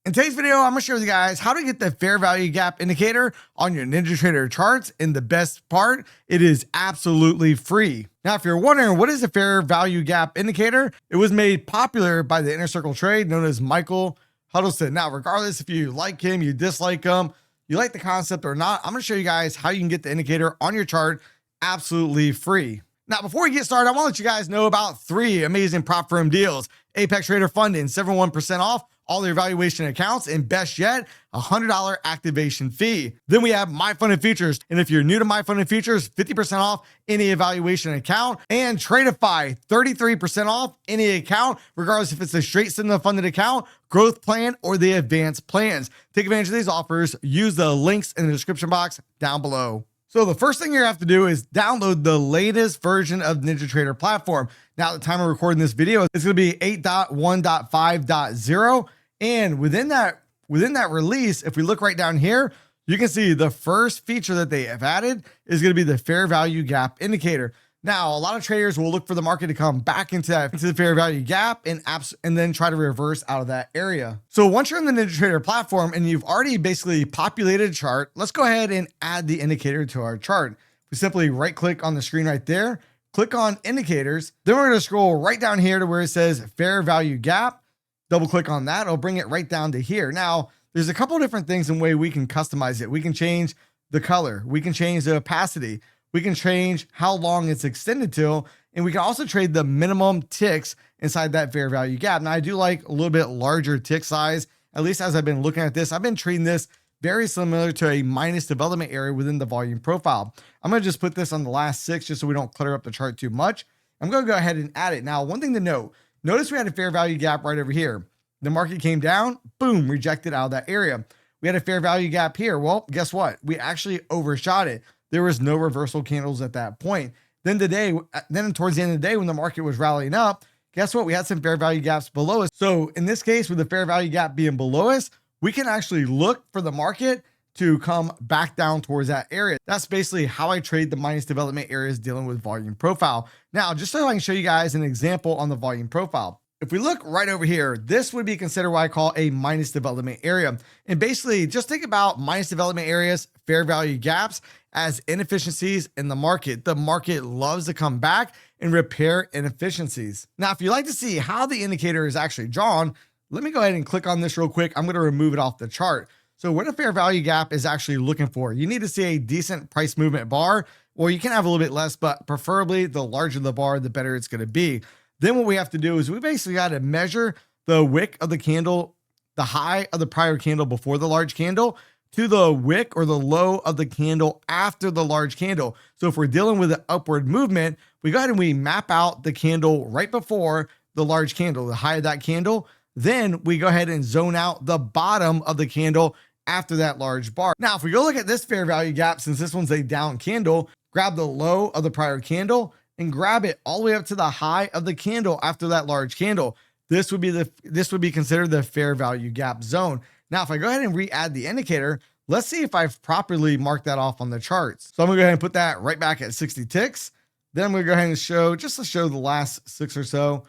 In today's video, I'm gonna share with you guys how to get the fair value gap indicator on your NinjaTrader charts. And the best part, it is absolutely free. Now, if you're wondering what is a fair value gap indicator, it was made popular by the inner circle trade known as Michael Huddleston. Now, regardless if you like him, you dislike him, you like the concept or not, I'm gonna show you guys how you can get the indicator on your chart absolutely free. Now, before we get started, I want to let you guys know about 3 amazing prop firm deals: Apex Trader Funding, 71% off all their valuation accounts, and best yet, $100 activation fee. Then we have My Funded Features, and if you're new to My Funded Features, 50% off any evaluation account, and Tradeify, 33% off any account, regardless if it's a straight Cinema funded account, growth plan, or the advanced plans. Take advantage of these offers. Use the links in the description box down below. So the first thing you have to do is download the latest version of NinjaTrader platform. Now, at the time of recording this video, it's going to be 8.1.5.0. And within that release, if we look right down here, you can see the first feature that they have added is going to be the fair value gap indicator. Now, a lot of traders will look for the market to come back into the fair value gap and then try to reverse out of that area. So once you're in the NinjaTrader platform and you've already basically populated a chart, let's go ahead and add the indicator to our chart. We simply right click on the screen right there, click on indicators. Then we're going to scroll right down here to where it says fair value gap. Double click on that. It'll bring it right down to here. Now, there's a couple different things in way we can customize it. We can change the color. We can change the opacity. We can change how long it's extended to, and we can also trade the minimum ticks inside that fair value gap. Now, I do like a little bit larger tick size, at least as I've been looking at this. I've been treating this very similar to a minus development area within the volume profile. I'm going to just put this on the last 6 just so we don't clutter up the chart too much. I'm going to go ahead and add it. Now, one thing to note, notice we had a fair value gap right over here. The market came down, boom, rejected out of that area. We had a fair value gap here. Well, guess what? We actually overshot it. There was no reversal candles at that point. Then towards the end of the day, when the market was rallying up, guess what? We had some fair value gaps below us. So in this case, with the fair value gap being below us, we can actually look for the market to come back down towards that area. That's basically how I trade the minus development areas dealing with volume profile. Now, just so I can show you guys an example on the volume profile. If we look right over here, this would be considered what I call a minus development area. And basically, just think about minus development areas, fair value gaps, as inefficiencies in the market. The market loves to come back and repair inefficiencies. Now, if you'd like to see how the indicator is actually drawn, let me go ahead and click on this real quick. I'm going to remove it off the chart. So what a fair value gap is actually looking for, you need to see a decent price movement bar, or you can have a little bit less, but preferably the larger the bar, the better it's going to be. Then what we have to do is we basically got to measure the wick of the candle, the high of the prior candle before the large candle, to the wick or the low of the candle after the large candle. So if we're dealing with an upward movement, we go ahead and we map out the candle right before the large candle, the high of that candle. Then we go ahead and zone out the bottom of the candle after that large bar. Now, if we go look at this fair value gap, since this one's a down candle, grab the low of the prior candle and grab it all the way up to the high of the candle after that large candle. This would be considered the fair value gap zone. Now, if I go ahead and re-add the indicator, let's see if I've properly marked that off on the charts. So I'm gonna go ahead and put that right back at 60 ticks. Then I'm gonna go ahead and show the last 6 or so,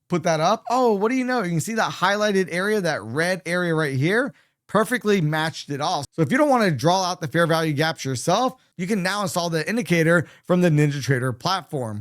put that up. Oh, what do you know? You can see that highlighted area, that red area right here, perfectly matched it off. So if you don't want to draw out the fair value gaps yourself, you can now install the indicator from the NinjaTrader platform.